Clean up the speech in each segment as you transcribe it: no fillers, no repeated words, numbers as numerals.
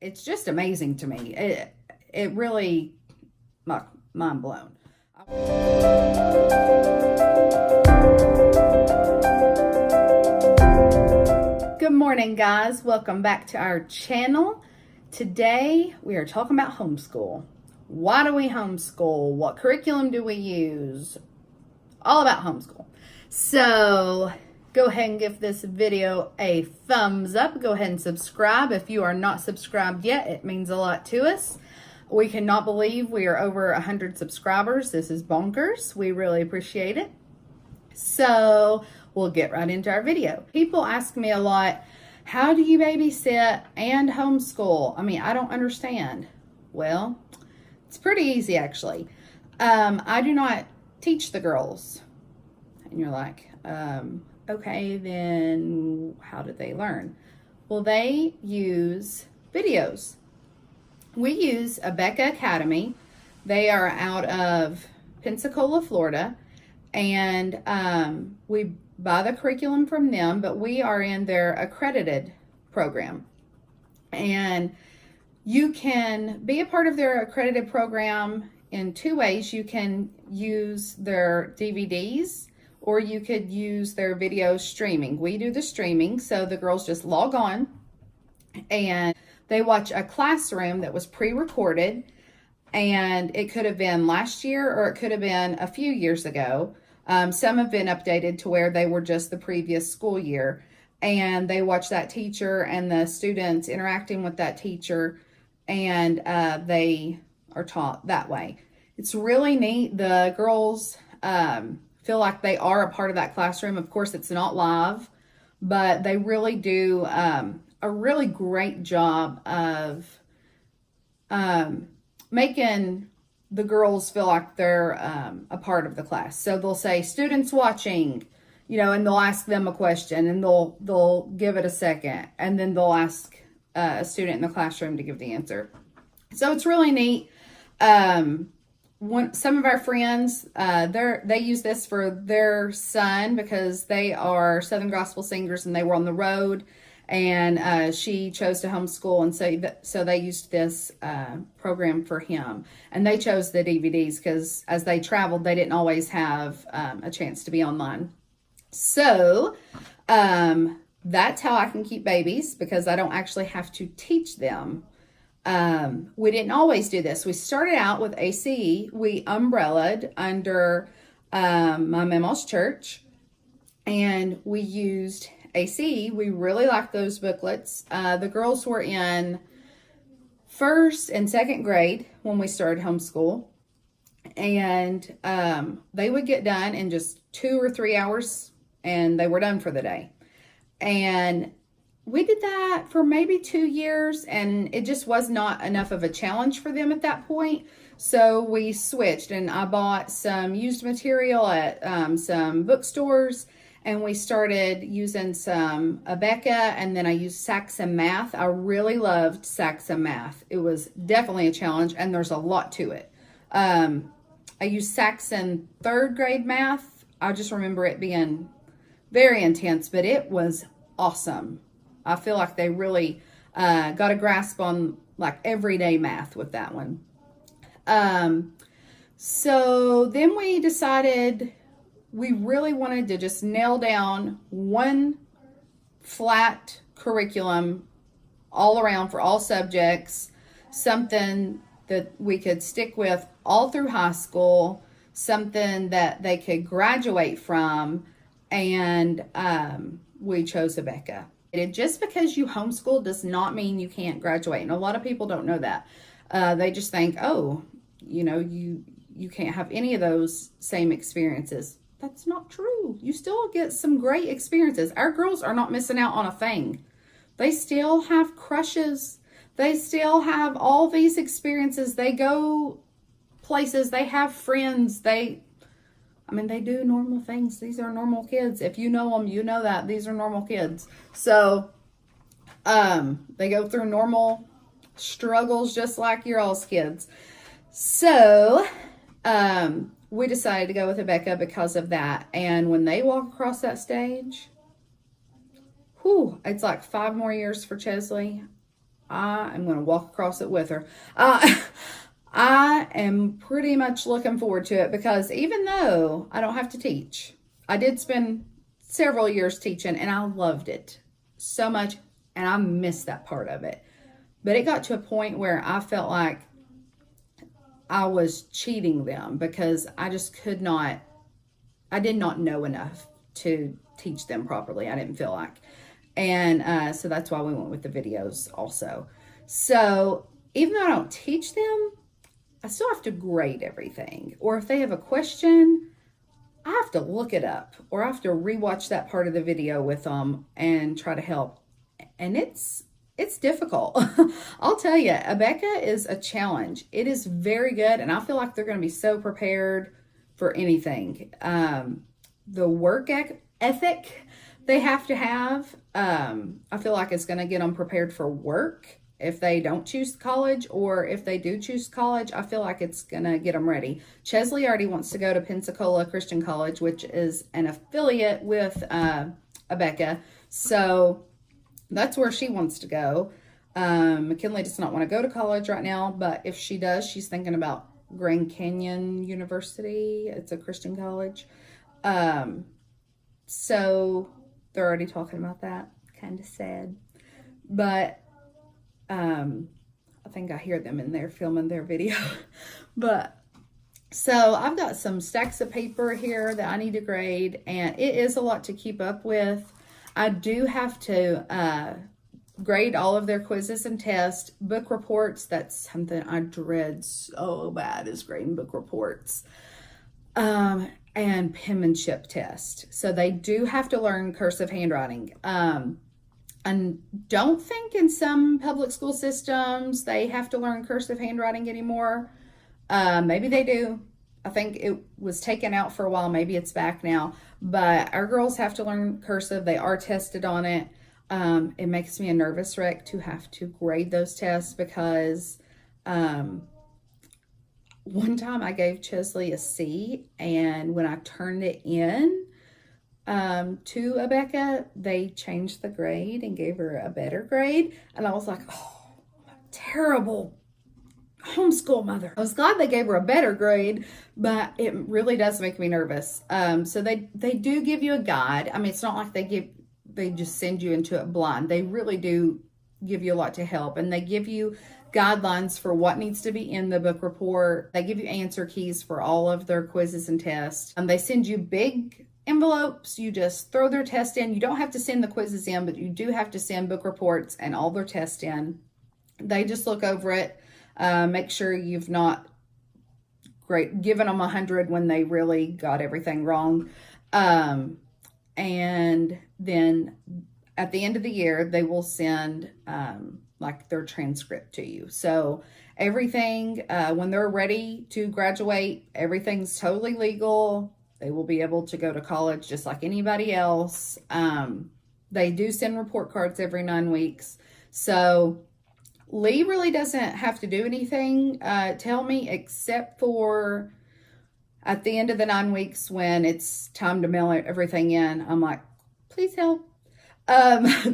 it's just amazing to me. It really, mind blown. Good morning, guys. Welcome back to our channel. Today we are talking about homeschool. Why do we homeschool? What curriculum do we use? All about homeschool. So go ahead and give this video a thumbs up. Go ahead and subscribe. If you are not subscribed yet, it means a lot to us. We cannot believe we are over 100 subscribers. This is bonkers. We really appreciate it. So we'll get right into our video. People ask me a lot, how do you babysit and homeschool? I mean, I don't understand. Well, it's pretty easy actually. I do not teach the girls. And you're like, okay, then how did they learn? Well, they use videos. We use ABEKA Academy. They are out of Pensacola, Florida, and we buy the curriculum from them, but we are in their accredited program. And you can be a part of their accredited program in two ways. You can use their DVDs, or you could use their video streaming. We do the streaming, so the girls just log on and they watch a classroom that was pre-recorded, and it could have been last year or it could have been a few years ago. Some have been updated to where they were just the previous school year, and they watch that teacher and the students interacting with that teacher, and they are taught that way. It's really neat. The girls feel like they are a part of that classroom. Of course, it's not live, but they really do a really great job of making the girls feel like they're a part of the class. So they'll say, students watching, you know, and they'll ask them a question, and they'll give it a second, and then they'll ask a student in the classroom to give the answer. So it's really neat. Some of our friends, they use this for their son because they are Southern gospel singers and they were on the road, and she chose to homeschool, and so they used this program for him, and they chose the DVDs because as they traveled, they didn't always have a chance to be online. So that's how I can keep babies, because I don't actually have to teach them. We didn't always do this. We started out with ACE. We umbrellaed under my mama's church, and we used ACE. We really liked those booklets. The girls were in first and second grade when we started homeschool, and they would get done in just 2 or 3 hours, and they were done for the day. And we did that for maybe 2 years, and it just was not enough of a challenge for them at that point. So we switched, and I bought some used material at some bookstores, and we started using some ABEKA, and then I used Saxon Math. I really loved Saxon Math. It was definitely a challenge, and there's a lot to it. I used Saxon third grade math. I just remember it being very intense, but it was awesome. I feel like they really got a grasp on like everyday math with that one. So then we decided we really wanted to just nail down one flat curriculum all around for all subjects, something that we could stick with all through high school, something that they could graduate from, and we chose ABEKA. Just because you homeschool does not mean you can't graduate, and a lot of people don't know that. They just think, oh, you know, you can't have any of those same experiences. That's not true. You still get some great experiences. Our girls are not missing out on a thing. They still have crushes. They still have all these experiences. They go places. They have friends. They do normal things. These are normal kids. If you know them, you know that. These are normal kids. So they go through normal struggles just like your all's kids. So we decided to go with ABEKA because of that. And when they walk across that stage, whew, it's like 5 more years for Chesley. I am going to walk across it with her. I am pretty much looking forward to it because even though I don't have to teach, I did spend several years teaching and I loved it so much and I missed that part of it. But it got to a point where I felt like I was cheating them because I just could not, I did not know enough to teach them properly. I didn't feel like. And so that's why we went with the videos also. So even though I don't teach them, I still have to grade everything. Or if they have a question, I have to look it up. Or I have to rewatch that part of the video with them and try to help. And it's difficult. I'll tell you, ABEKA is a challenge. It is very good. And I feel like they're going to be so prepared for anything. The work ethic they have to have, I feel like it's going to get them prepared for work. If they don't choose college, or if they do choose college, I feel like it's going to get them ready. Chesley already wants to go to Pensacola Christian College, which is an affiliate with ABEKA. So that's where she wants to go. McKinley does not want to go to college right now, but if she does, she's thinking about Grand Canyon University. It's a Christian college. So they're already talking about that. Kind of sad. But I think I hear them in there filming their video. But so I've got some stacks of paper here that I need to grade, and it is a lot to keep up with. I do have to grade all of their quizzes and tests, book reports. That's something I dread so bad, is grading book reports. And penmanship test. So they do have to learn cursive handwriting. And don't think in some public school systems they have to learn cursive handwriting anymore. Maybe they do. I think it was taken out for a while. Maybe it's back now. But our girls have to learn cursive. They are tested on it. It makes me a nervous wreck to have to grade those tests because one time I gave Chesley a C, and when I turned it in to ABEKA, they changed the grade and gave her a better grade. And I was like, oh, terrible homeschool mother. I was glad they gave her a better grade, but it really does make me nervous. So they do give you a guide. I mean, it's not like they just send you into it blind. They really do give you a lot to help, and they give you guidelines for what needs to be in the book report. They give you answer keys for all of their quizzes and tests. They send you big envelopes. You just throw their test in. You don't have to send the quizzes in, but you do have to send book reports and all their tests in. They just look over it, make sure you've not given them 100 when they really got everything wrong. And then at the end of the year, they will send like their transcript to you. So everything, when they're ready to graduate, everything's totally legal. They will be able to go to college just like anybody else. They do send report cards every 9 weeks. So Lee really doesn't have to do anything, tell me, except for at the end of the 9 weeks when it's time to mail everything in. I'm like, please help.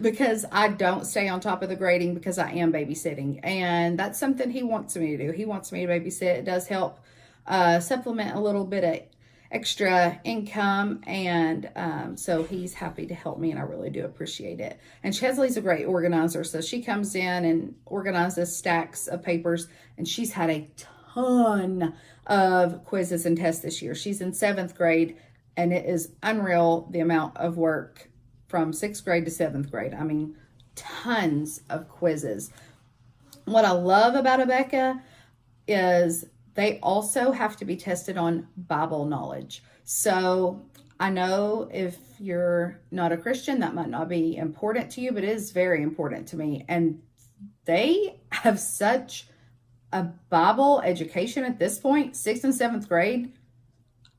Because I don't stay on top of the grading because I am babysitting. And that's something he wants me to do. He wants me to babysit. It does help supplement a little bit of extra income, and so he's happy to help me, and I really do appreciate it. And Chesley's a great organizer, so she comes in and organizes stacks of papers, and she's had a ton of quizzes and tests this year. She's in 7th grade, and it is unreal the amount of work from 6th grade to 7th grade. I mean, tons of quizzes. What I love about ABEKA is they also have to be tested on Bible knowledge. So I know if you're not a Christian, that might not be important to you, but it is very important to me. And they have such a Bible education at this point, 6th and 7th grade.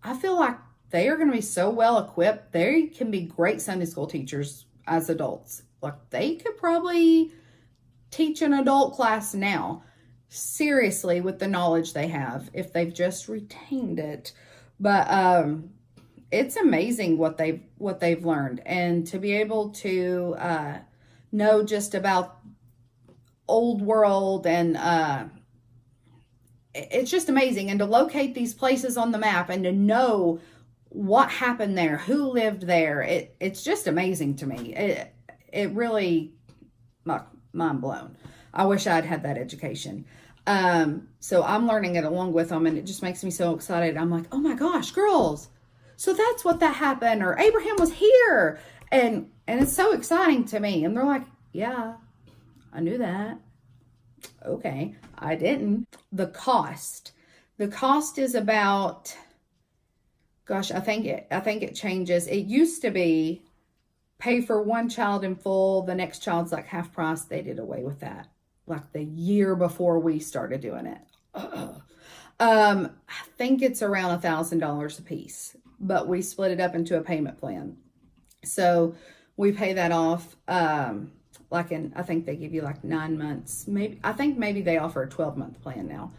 I feel like they are going to be so well equipped. They can be great Sunday school teachers as adults. Like, they could probably teach an adult class now, seriously, with the knowledge they have, if they've just retained it. But it's amazing what they've learned, and to be able to know just about old world, and it's just amazing. And to locate these places on the map and to know what happened there, who lived there, it's just amazing to me. It really, mind blown. I wish I'd had that education. So I'm learning it along with them, and it just makes me so excited. I'm like, oh my gosh, girls, so that's what that happened, or Abraham was here, and it's so exciting to me. And they're like, yeah, I knew that. Okay, I didn't. The cost is about, gosh, I think it changes. It used to be pay for one child in full, the next child's like half price. They did away with that like the year before we started doing it. I think it's around $1,000 a piece, but we split it up into a payment plan. So we pay that off like I think they give you like 9 months. I think maybe they offer a 12-month plan now.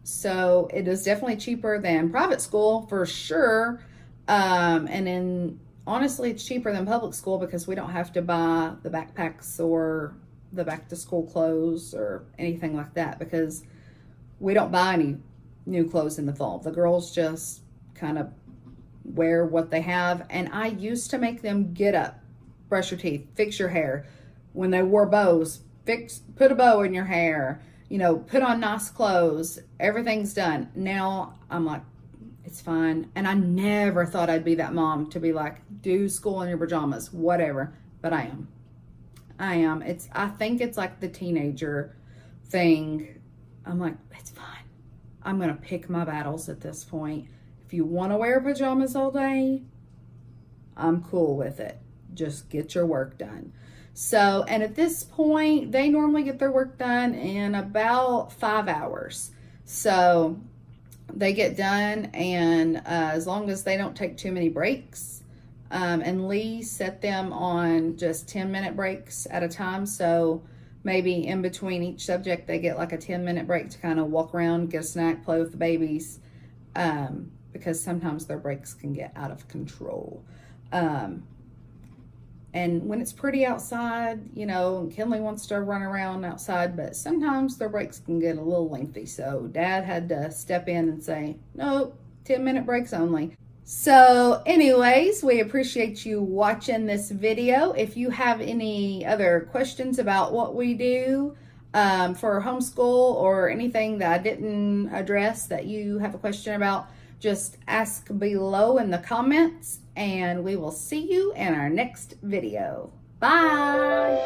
So it is definitely cheaper than private school for sure. And then honestly, it's cheaper than public school because we don't have to buy the backpacks or the back to school clothes or anything like that, because we don't buy any new clothes in the fall. The girls just kind of wear what they have. And I used to make them get up, brush your teeth, fix your hair. When they wore bows, put a bow in your hair, put on nice clothes. Everything's done. Now I'm like, it's fine. And I never thought I'd be that mom to be like, do school in your pajamas, whatever. But I am. I think it's like the teenager thing. I'm like, it's fine. I'm going to pick my battles at this point. If you want to wear pajamas all day, I'm cool with it. Just get your work done. So, and at this point, they normally get their work done in about 5 hours. So they get done, and as long as they don't take too many breaks, and Lee set them on just 10-minute breaks at a time. So maybe in between each subject, they get like a 10-minute break to kind of walk around, get a snack, play with the babies, because sometimes their breaks can get out of control. And when it's pretty outside, Kinley wants to run around outside, but sometimes their breaks can get a little lengthy. So Dad had to step in and say, nope, 10-minute breaks only. So anyways, we appreciate you watching this video. If you have any other questions about what we do for homeschool, or anything that I didn't address that you have a question about, just ask below in the comments, and we will see you in our next video. Bye!